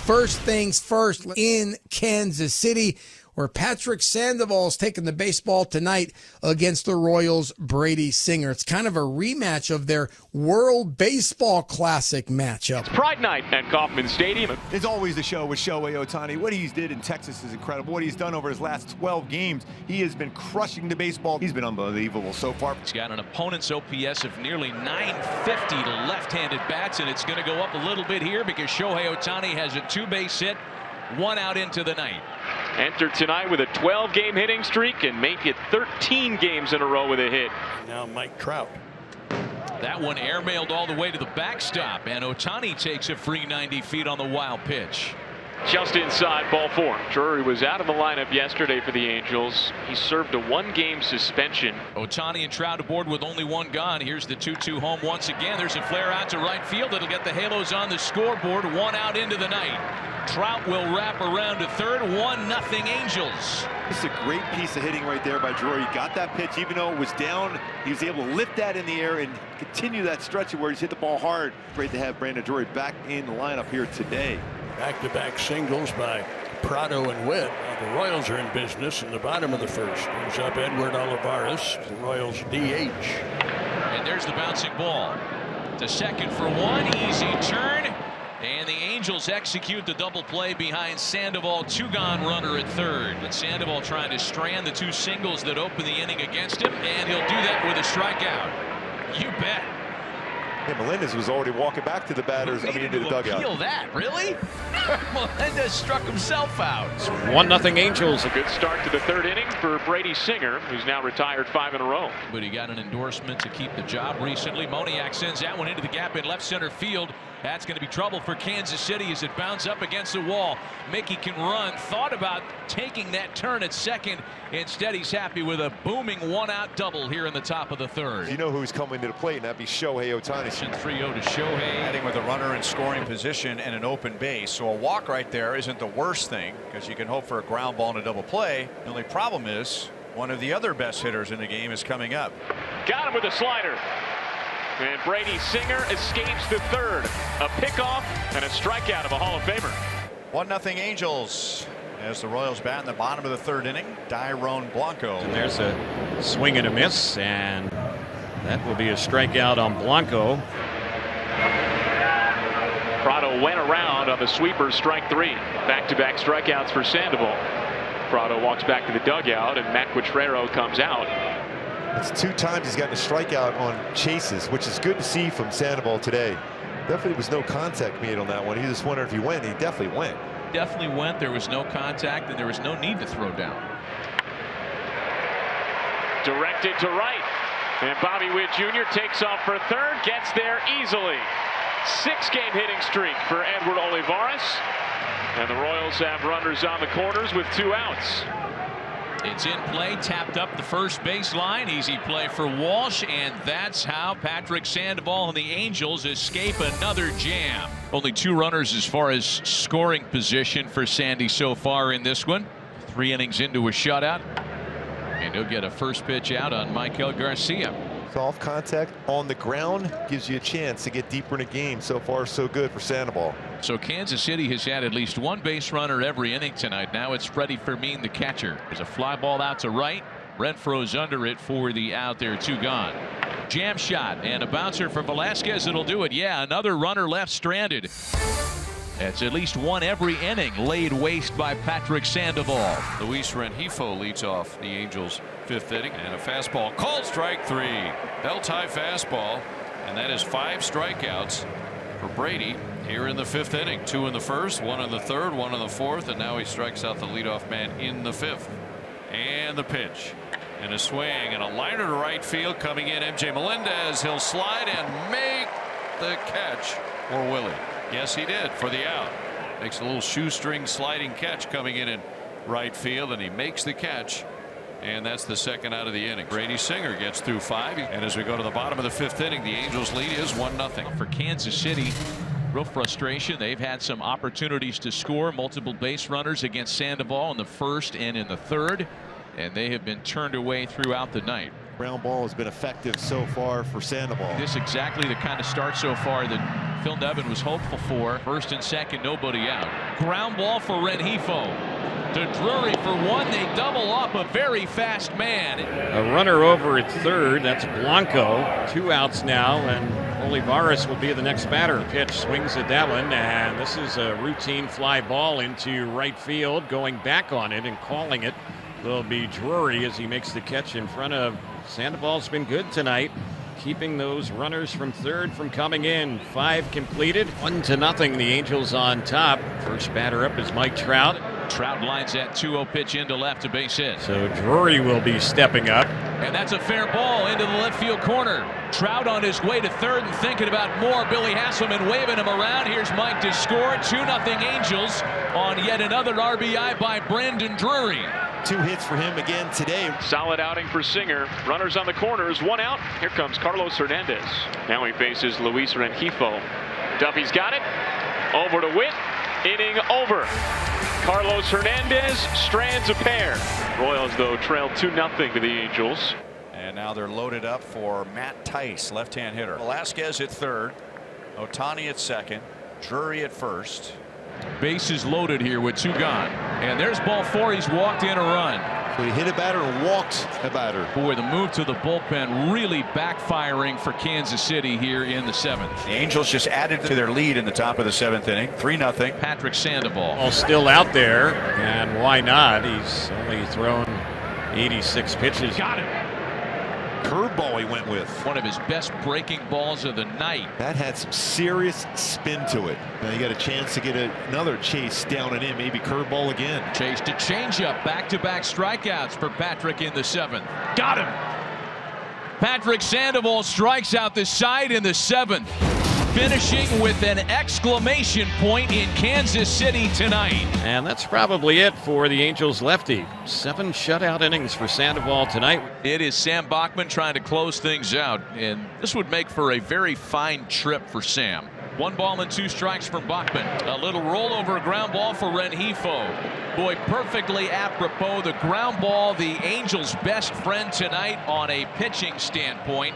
First things first in Kansas City, where Patrick Sandoval's taking the baseball tonight against the Royals' Brady Singer. It's kind of a rematch of their World Baseball Classic matchup. It's Pride Night at Kauffman Stadium. It's always the show with Shohei Ohtani. What he's did in Texas is incredible. What he's done over his last 12 games, he has been crushing the baseball. He's been unbelievable so far. He's got an opponent's OPS of nearly 950 to left-handed bats, and it's going to go up a little bit here because Shohei Ohtani has a two-base hit, one out into the night. Entered tonight with a 12-game hitting streak and make it 13 games in a row with a hit. Now Mike Trout. That one airmailed all the way to the backstop, and Ohtani takes a free 90 feet on the wild pitch. Just inside, ball four. Drury was out of the lineup yesterday for the Angels. He served a one-game suspension. Ohtani and Trout aboard with only one gone. Here's the 2-2 home once again. There's a flare out to right field. It'll get the Halos on the scoreboard. One out into the night. Trout will wrap around to third. 1-0 Angels. This is a great piece of hitting right there by Drury. He got that pitch even though it was down. He was able to lift that in the air and continue that stretch where he's hit the ball hard. Great to have Brandon Drury back in the lineup here today. Back-to-back singles by Prado and Witt. The Royals are in business in the bottom of the first. Brings up Edward Olivares, the Royals DH. And there's the bouncing ball. To second for one. Easy turn. And the Angels execute the double play behind Sandoval. Two-gone runner at third. But Sandoval trying to strand the two singles that open the inning against him. And he'll do that with a strikeout. You bet. Yeah, Melendez was already walking back to the batters, into the dugout. Appeal that, really? Melendez struck himself out. 1-0 Angels. A good start to the third inning for Brady Singer, who's now retired 5 in a row. But he got an endorsement to keep the job recently. Moniak sends that one into the gap in left center field. That's going to be trouble for Kansas City as it bounces up against the wall. Mickey can run. Thought about taking that turn at second. Instead, he's happy with a booming one-out double here in the top of the third. You know who's coming to the plate, and that'd be Shohei Ohtani. 3-0 to Shohei. Batting with a runner in scoring position and an open base. So a walk right there isn't the worst thing because you can hope for a ground ball and a double play. The only problem is one of the other best hitters in the game is coming up. Got him with a slider. And Brady Singer escapes the third. A pickoff and a strikeout of a Hall of Famer. 1-0 Angels as the Royals bat in the bottom of the third inning. Dairon Blanco. And there's a swing and a miss, and that will be a strikeout on Blanco. Prado went around on the sweeper, strike three. Back-to-back strikeouts for Sandoval. Prado walks back to the dugout, and Matt Quatrero comes out. It's 2 times he's gotten a strikeout on chases, which is good to see from Sandoval today. Definitely was no contact made on that one. He just wondered if he went. He definitely went. Definitely went. There was no contact, and there was no need to throw down. Directed to right. And Bobby Witt Jr. takes off for third, gets there easily. 6-game hitting streak for Edward Olivares. And the Royals have runners on the corners with 2 outs. It's in play, tapped up the first baseline. Easy play for Walsh, and that's how Patrick Sandoval and the Angels escape another jam. Only 2 runners as far as scoring position for Sandy so far in this one. 3 innings into a shutout. And he'll get a first pitch out on Michael Garcia. Soft contact on the ground gives you a chance to get deeper in a game. So far, so good for Sandoval. So Kansas City has had at least 1 base runner every inning tonight. Now it's Freddie Fermin, the catcher. There's a fly ball out to right. Renfro's under it for the out there, 2 gone. Jam shot and a bouncer for Velasquez. It'll do it. Yeah, another runner left stranded. That's at least 1 every inning laid waste by Patrick Sandoval. Luis Rengifo leads off the Angels' 5th inning, and a fastball called strike 3. Belt high fastball, and that is 5 strikeouts for Brady here in the 5th inning. 2 in the first, 1 in the third, 1 in the fourth, and now he strikes out the leadoff man in the 5th. And the pitch, and a swing, and a liner to right field coming in. MJ Melendez, he'll slide and make the catch, or will he? Yes, he did for the out. Makes a little shoestring sliding catch coming in right field, and he makes the catch. And that's the 2nd out of the inning. Brady Singer gets through 5. And as we go to the bottom of the 5th inning, the Angels lead is 1-0. For Kansas City, real frustration. They've had some opportunities to score, multiple base runners against Sandoval in the 1st and in the 3rd. And they have been turned away throughout the night. Ground ball has been effective so far for Sandoval. This is exactly the kind of start so far that Phil Nevin was hopeful for. First and second, nobody out. Ground ball for Rengifo. To Drury for one. They double up a very fast man. A runner over at third. That's Blanco. 2 outs now, and Olivares will be the next batter. Pitch swings at that one, and this is a routine fly ball into right field. Going back on it and calling it will be Drury as he makes the catch in front of. Sandoval's been good tonight, keeping those runners from third from coming in. 5 completed, 1-0. The Angels on top. First batter up is Mike Trout. Trout lines that 2-0 pitch into left, to base hit. So Drury will be stepping up. And that's a fair ball into the left field corner. Trout on his way to third and thinking about more. Billy Hasselman waving him around. Here's Mike to score. 2-0 Angels on yet another RBI by Brandon Drury. 2 hits for him again today. Solid outing for Singer. Runners on the corners, 1 out. Here comes Carlos Hernandez. Now he faces Luis Rengifo. Duffy's got it. Over to Witt. Inning over. Carlos Hernandez strands a pair. Royals, though, trailed 2-0 to the Angels. And now they're loaded up for Matt Tice, left-hand hitter. Velasquez at third. Ohtani at second. Drury at first. Bases loaded here with 2 gone. And there's ball 4. He's walked in a run. So he hit a batter and walked a batter. Boy, the move to the bullpen really backfiring for Kansas City here in the 7th. The Angels just added to their lead in the top of the 7th inning. 3-0. Patrick Sandoval. All still out there, and why not? He's only thrown 86 pitches. Got it. Curveball he went with. One of his best breaking balls of the night. That had some serious spin to it. Now you got a chance to get another chase down and in, maybe curveball again. Chase to changeup. Back-to-back strikeouts for Patrick in the 7th. Got him. Patrick Sandoval strikes out the side in the 7th. Finishing with an exclamation point in Kansas City tonight. And that's probably it for the Angels lefty. 7 shutout innings for Sandoval tonight. It is Sam Bachman trying to close things out, and this would make for a very fine trip for Sam. 1 ball and 2 strikes from Bachman. A little rollover ground ball for Rengifo. Boy, perfectly apropos. The ground ball, the Angels' best friend tonight on a pitching standpoint.